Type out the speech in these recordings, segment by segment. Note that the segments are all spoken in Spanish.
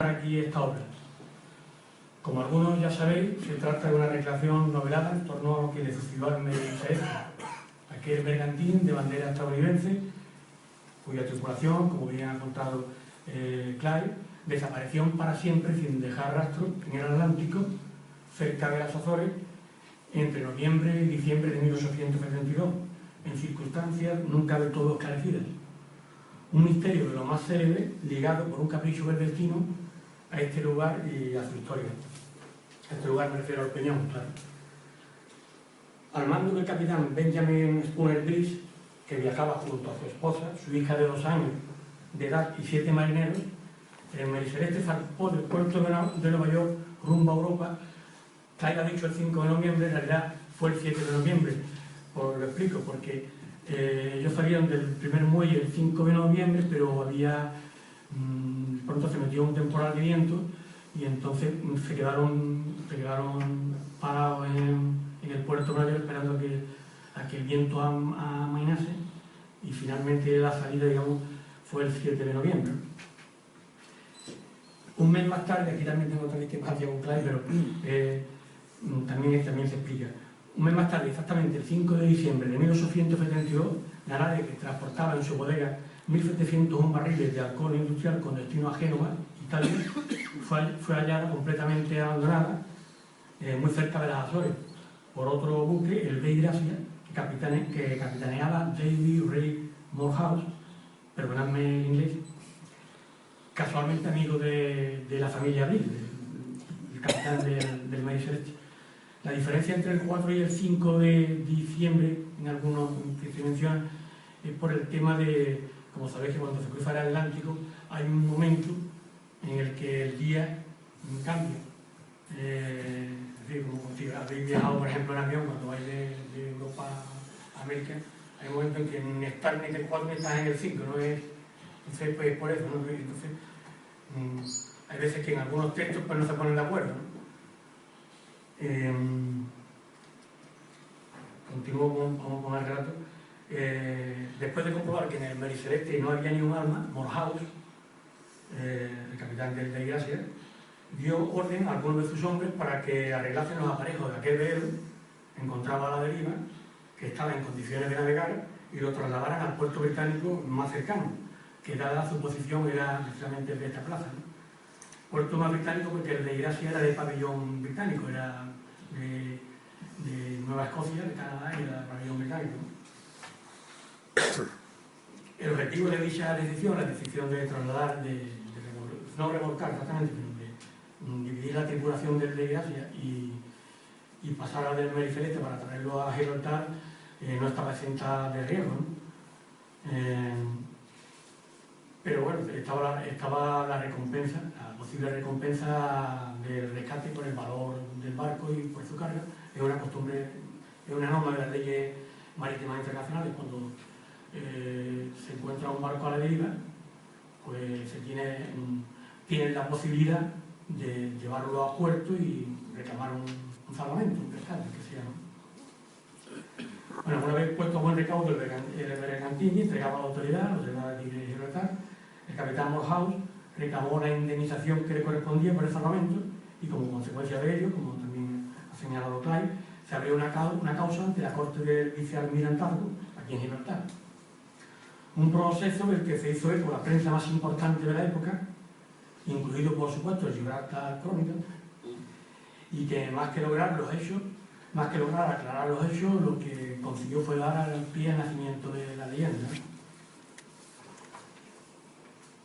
Aquí esta obra. Como algunos ya sabéis, se trata de una recreación novelada en torno a lo que le sucedió al Melissaete, aquel bergantín de bandera estadounidense, cuya tripulación, como bien ha contado Clive, desapareció para siempre sin dejar rastro en el Atlántico, cerca de las Azores, entre noviembre y diciembre de 1872, en circunstancias nunca del todo esclarecidas. Un misterio de lo más célebre, ligado por un capricho del destino a este lugar y a su historia. A este lugar me refiero al Peñón, claro. Al mando del capitán Benjamin Spooner Bliss, que viajaba junto a su esposa, su hija de 2 años de edad y 7 marineros, el Melissaete zarpó del puerto de Nueva York rumbo a Europa. Clive ha dicho el 5 de noviembre, en realidad fue el 7 de noviembre. Os lo explico, porque ellos salieron del primer muelle el 5 de noviembre, pero pronto se metió un temporal de viento y entonces se quedaron parados en el puerto de Nueva York esperando a que el viento amainase, y finalmente la salida, digamos, fue el 7 de noviembre. Un mes más tarde, aquí también tengo otra discrepancia con Clive, pero también se explica. Un mes más tarde, exactamente el 5 de diciembre de 1872, la nave que transportaba en su bodega 1.701 barriles de alcohol industrial con destino a Génova, Italia, fue hallada completamente abandonada, muy cerca de las Azores, por otro buque, el Dei Gracia, que capitaneaba David Ray Morehouse, perdonadme el inglés, casualmente amigo de la familia Bliss, el capitán del Melissaete. La diferencia entre el 4 y el 5 de diciembre, en algunos que se mencionan, es por el tema de, como sabéis, que cuando se cruza el Atlántico hay un momento en el que el día cambia. Es decir, como si habéis viajado, por ejemplo, en avión, cuando vais de Europa a América, hay un momento en que ni estás en el 4 ni estás en el 5, ¿no? Entonces, pues por eso, ¿no? Entonces, hay veces que en algunos textos pues, no se ponen de acuerdo, ¿no? Continúo con el relato. Después de comprobar que en el Melissaete no había ni un alma, Morehouse, el capitán del Dei Gracia, dio orden a algunos de sus hombres para que arreglasen los aparejos de aquel velo encontrado a la deriva, que estaba en condiciones de navegar, y lo trasladaran al puerto británico más cercano, que dada su posición era precisamente de esta plaza, ¿no? Puerto más británico porque el Dei Gracia era de pabellón británico, era de Nueva Escocia, de Canadá, y era de pabellón británico, ¿no? El objetivo de dicha decisión, la decisión de trasladar, no remolcar exactamente, sino de dividir la tripulación del Dei Gracia y pasar al del Melissaete para traerlo a Gibraltar, no estaba exenta de riesgo, ¿no? Pero bueno, estaba la recompensa, la posible recompensa del rescate por el valor del barco y por su carga. Es una costumbre, es una norma de las leyes marítimas internacionales. Cuando se encuentra un barco a la deriva, pues se tiene la posibilidad de llevarlo a puerto y reclamar un salvamento, un rescate, que sea, ¿no? Bueno, una vez puesto a buen recaudo el bergantín y entregado a la autoridad de Gibraltar, el capitán Morehouse reclamó la indemnización que le correspondía por el salvamento, y como consecuencia de ello, como también ha señalado Clive, se abrió una causa ante la Corte del Vicealmirantazgo aquí en Gibraltar. Un proceso del que se hizo eco la prensa más importante de la época, incluido por supuesto el Gibraltar Chronicle, y que más que lograr aclarar los hechos, lo que consiguió fue dar al pie al nacimiento de la leyenda.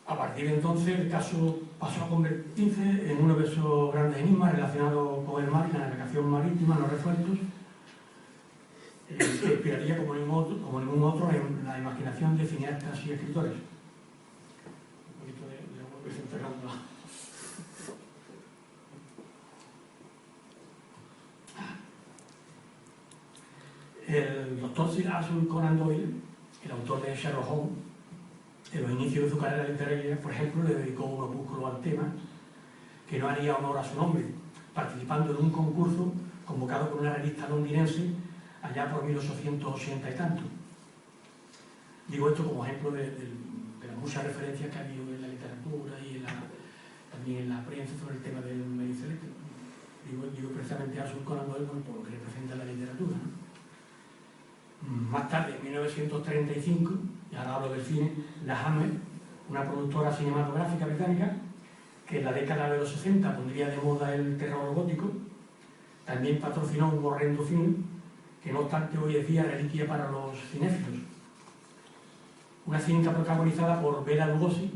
A partir de entonces el caso pasó a convertirse en uno de esos grandes enigmas relacionados con el mar y la navegación marítima no resueltos, que inspiraría como ningún otro en la imaginación de cineastas y escritores. Un poquito de agua que se está enterrando. El doctor Sir Arthur Conan Doyle, el autor de Sherlock Holmes, en los inicios de su carrera literaria, por ejemplo, le dedicó un opúsculo al tema que no haría honor a su nombre, participando en un concurso convocado por una revista londinense allá por 1880 y tanto. Digo esto como ejemplo de las muchas referencias que ha habido en la literatura y en la también en la prensa sobre el tema del Mericeleste. Digo precisamente Arthur Conan Doyle por lo que representa la literatura, ¿no? Más tarde, en 1935, y ahora hablo del cine, la Hammer, una productora cinematográfica británica, que en la década de los 60 pondría de moda el terror gótico, también patrocinó un horrendo film que no obstante hoy es día reliquia para los cinéfilos. Una cinta protagonizada por Bela Lugosi,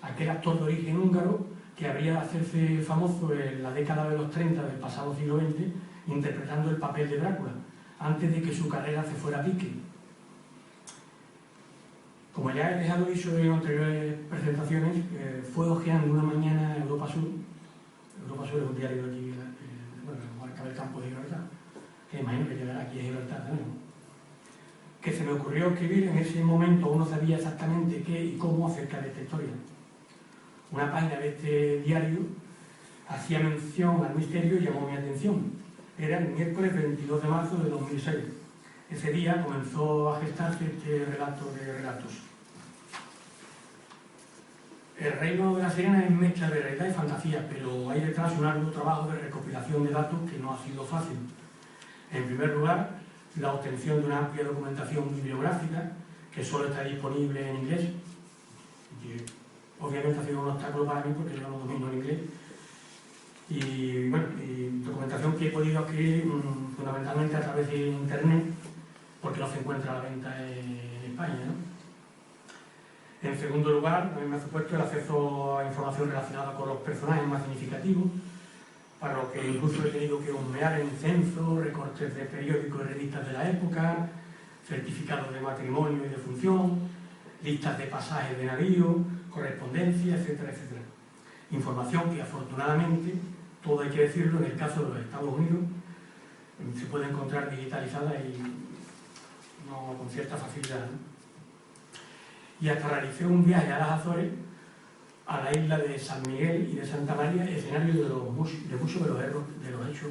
aquel actor de origen húngaro que habría de hacerse famoso en la década de los 30 del pasado siglo XX interpretando el papel de Drácula, antes de que su carrera se fuera a pique. Como ya he dejado dicho en anteriores presentaciones, fue hojeando una mañana Europa Sur es un diario de aquí, marca del campo de Gibraltar, que imagino que llegará aquí a Gibraltar también, que se me ocurrió escribir en ese momento, uno sabía exactamente qué y cómo acerca de esta historia. Una página de este diario hacía mención al misterio y llamó mi atención. Era el miércoles 22 de marzo de 2006. Ese día comenzó a gestarse este relato de relatos. El reino de la sirena es mezcla de realidad y fantasía, pero hay detrás un arduo trabajo de recopilación de datos que no ha sido fácil. En primer lugar, la obtención de una amplia documentación bibliográfica que solo está disponible en inglés, que obviamente ha sido un obstáculo para mí porque yo no domino el inglés. Y bueno, documentación que he podido adquirir fundamentalmente a través de internet, porque no se encuentra a la venta en España, ¿no? En segundo lugar, a mí me ha supuesto el acceso a información relacionada con los personajes más significativos, para lo que incluso he tenido que husmear en censos, recortes de periódicos y revistas de la época, certificados de matrimonio y de función, listas de pasajes de navío, correspondencia, etcétera, etcétera. Información que afortunadamente, todo hay que decirlo, en el caso de los Estados Unidos, se puede encontrar digitalizada y no con cierta facilidad, ¿no? Y hasta realicé un viaje a las Azores, a la isla de San Miguel y de Santa María, escenario de muchos de los hechos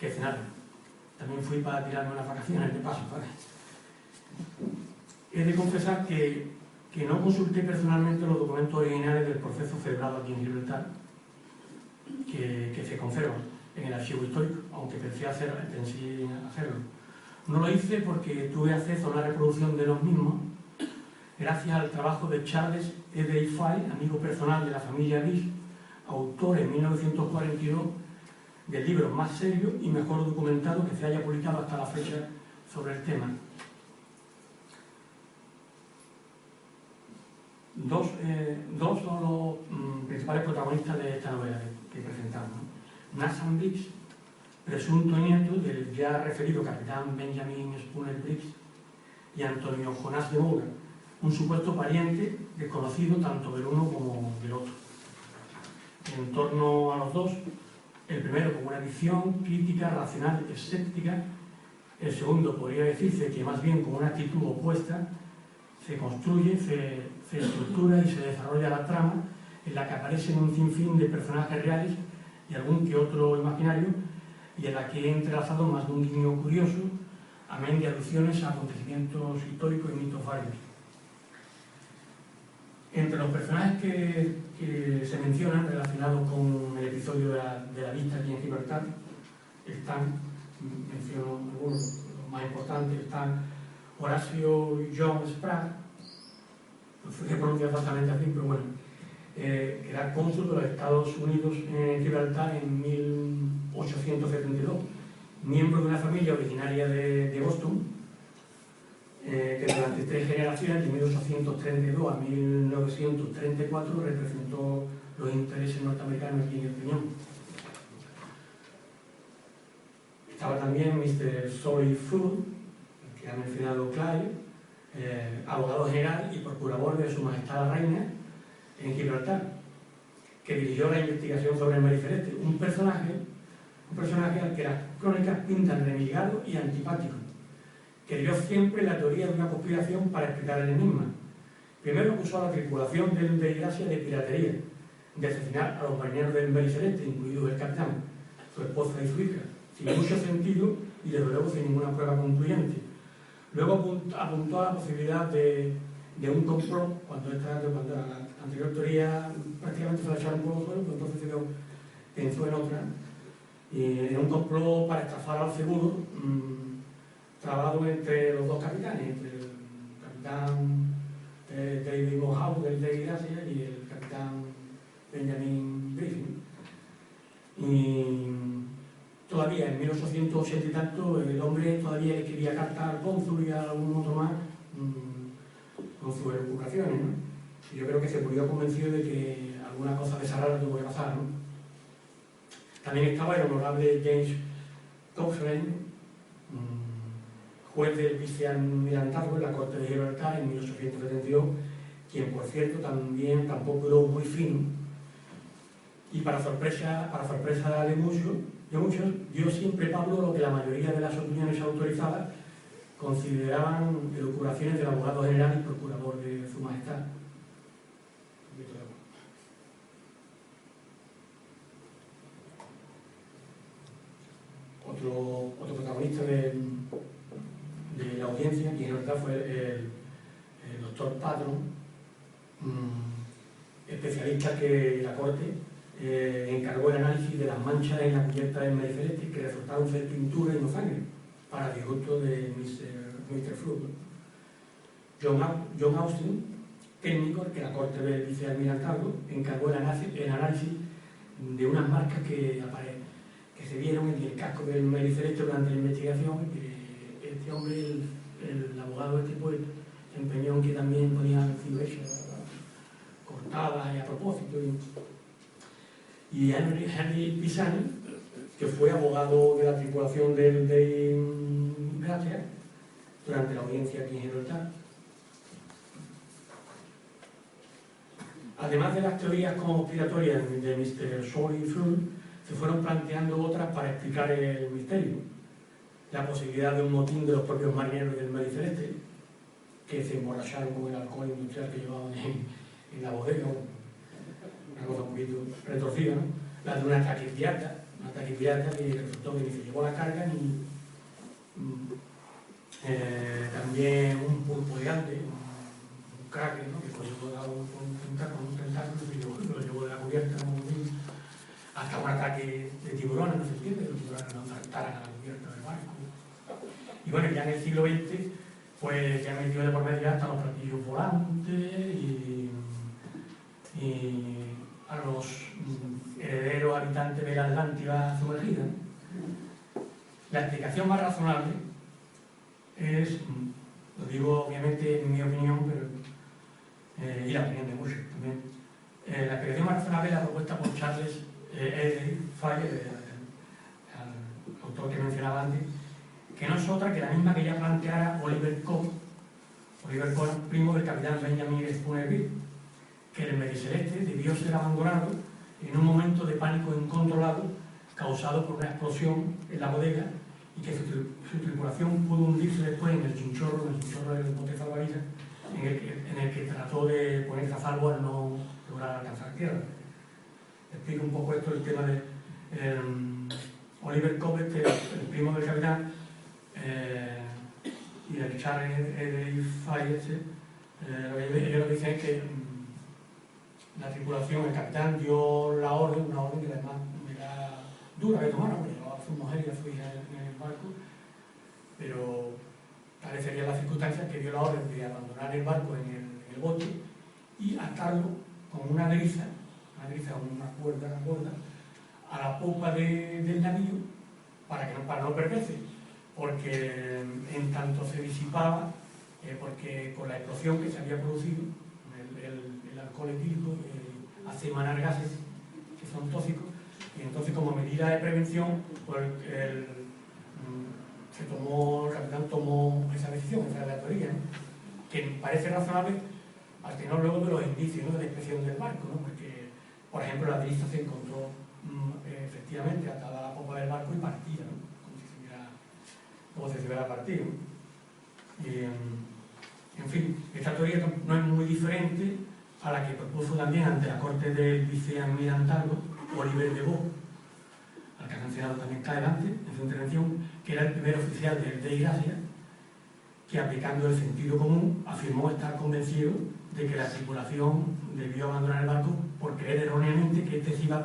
que escenaron. También fui para tirarme unas vacaciones de paso, ¿vale? He de confesar que no consulté personalmente los documentos originales del proceso celebrado aquí en Gibraltar, que se conservan en el archivo histórico, aunque pensé hacerlo. No lo hice porque tuve acceso a una reproducción de los mismos gracias al trabajo de Charles E. Fay, amigo personal de la familia Bish, autor en 1942 del libro más serio y mejor documentado que se haya publicado hasta la fecha sobre el tema. Dos son los principales protagonistas de esta novela que presentamos, ¿no? Nathan Briggs, presunto nieto del ya referido capitán Benjamin Spooner Briggs, y Antonio Jonás de Moura, un supuesto pariente desconocido tanto del uno como del otro. En torno a los dos, el primero con una visión crítica, racional, escéptica, el segundo podría decirse que más bien con una actitud opuesta, se construye, se estructura y se desarrolla la trama en la que aparecen un sinfín de personajes reales y algún que otro imaginario, y en la que he entrelazado más de un guiño curioso, amén de alusiones a acontecimientos históricos y mitos varios. Entre los personajes que se mencionan relacionados con el episodio de la vista aquí en Gibraltar menciono algunos, los más importantes, están Horacio John Sprague, no sé si se pronuncia exactamente así, pero bueno, era cónsul de los Estados Unidos en Gibraltar en 1872, miembro de una familia originaria de Boston, que durante 3 generaciones, de 1832 a 1934, representó los intereses norteamericanos aquí en el Peñón. Estaba también Mr. Solly Food, que ha mencionado Clay, abogado general y procurador de Su Majestad la Reina en Gibraltar, que dirigió la investigación sobre el Mericeleste, un personaje al que las crónicas pintan renegado y antipático, que dio siempre la teoría de una conspiración para explicar el enigma. Primero acusó a la tripulación del Desgracia de piratería, de asesinar a los marineros del Mericeleste, incluido el capitán, su esposa y su hija, sin mucho sentido y desde luego sin ninguna prueba concluyente. Luego apuntó a la posibilidad de un complot cuando era anterior teoría prácticamente se la echaron por los suelos, pero entonces pensó en otra. En un complot para estafar al seguro, trabado entre los dos capitanes, entre el capitán David Morehouse del Rey Gracia y el capitán Benjamin Griffin. Y todavía en 1880 y tanto el hombre todavía le escribía cartas al cónsul y a algún otro más con sus elucubraciones, ¿no? Y yo creo que se murió convencido de que alguna cosa de esa rara tuvo que pasar, ¿no? También estaba el honorable James Cochrane, juez del vicealmirantazgo en la Corte de Gibraltar en 1872, quien por cierto tampoco era muy fino, y para sorpresa de muchos, dio siempre Pablo lo que la mayoría de las opiniones autorizadas consideraban elucubraciones del abogado general y procurador de su majestad. Otro protagonista de la audiencia, y en realidad fue el doctor Patron, especialista que la Corte encargó el análisis de las manchas en la cubierta del Mary Celeste que resultaron ser pintura y no sangre, para disgusto de Mr. Flood. John Austin, técnico que la Corte del vicealmirantazgo encargó el análisis de unas marcas que se vieron en el casco del Mary Celeste durante la investigación, y que este hombre, el abogado pues se empeñó en que también podían sido hechas cortadas y a propósito. Y Henry Pisani, que fue abogado de la tripulación del Rey Gracia durante la audiencia aquí en Gibraltar. Además de las teorías conspiratorias de Mr. Shaw y Flood, se fueron planteando otras para explicar el misterio. La posibilidad de un motín de los propios marineros del Mary Celeste, que se emborracharon con el alcohol industrial que llevaban en la bodega, una cosa un poquito retorcida, ¿no? La de un ataque pirata que resultó que ni se llevó la carga ni también un pulpo gigante, un cracker, ¿no? Que lo llevó con un tentáculo y lo llevó de la cubierta, ¿no? Hasta un ataque de tiburones, no se entiende, que los tiburones no saltaran a la cubierta del barco. Y bueno, ya en el siglo XX, pues se han metido de por medio hasta los platillos volantes y a los herederos habitantes de la Atlántida sumergida. La explicación más razonable es, lo digo obviamente en mi opinión, pero, y la opinión de muchos también, la explicación más razonable es la propuesta por Charles Faye, al autor que mencionaba antes, que no es otra que la misma que ya planteara Oliver Cobb, primo del capitán Benjamin Spoonerville, que el Mary Celeste debió ser abandonado en un momento de pánico incontrolado causado por una explosión en la bodega, y que su tripulación pudo hundirse después en el chinchorro del bote salvavidas, en el que trató de ponerse a salvo al no lograr alcanzar tierra. Explico un poco esto, el tema de Oliver Cobb, el primo del capitán, y el Charles Faye, ellos lo que dicen es que la tripulación, el capitán dio una orden que además era dura de tomar, porque llevaba a su mujer y a su hija en el barco, pero tales serían las circunstancias, que dio la orden de abandonar el barco en el bote y atarlo con una grisa o una cuerda gorda a la popa del navío para no perderse, porque en tanto se disipaba, porque con la explosión que se había producido, el alcohol etílico hace emanar gases que son tóxicos, y entonces como medida de prevención pues el capitán tomó esa decisión, esa es la teoría, ¿no? Que parece razonable al tenor luego de los indicios, ¿no?, de la inspección del barco, ¿no? Porque, por ejemplo, la grisa se encontró efectivamente atada a la popa del barco y partida, ¿no?, como si se hubiera partido. En fin, esta teoría no es muy diferente a la que propuso también ante la Corte del vicealmirantazgo Oliver de Vaux, al que ha mencionado también Cae antes en su intervención, que era el primer oficial del Rey Gracia, que, aplicando el sentido común, afirmó estar convencido de que la tripulación debió abandonar el barco por creer erróneamente que este se iba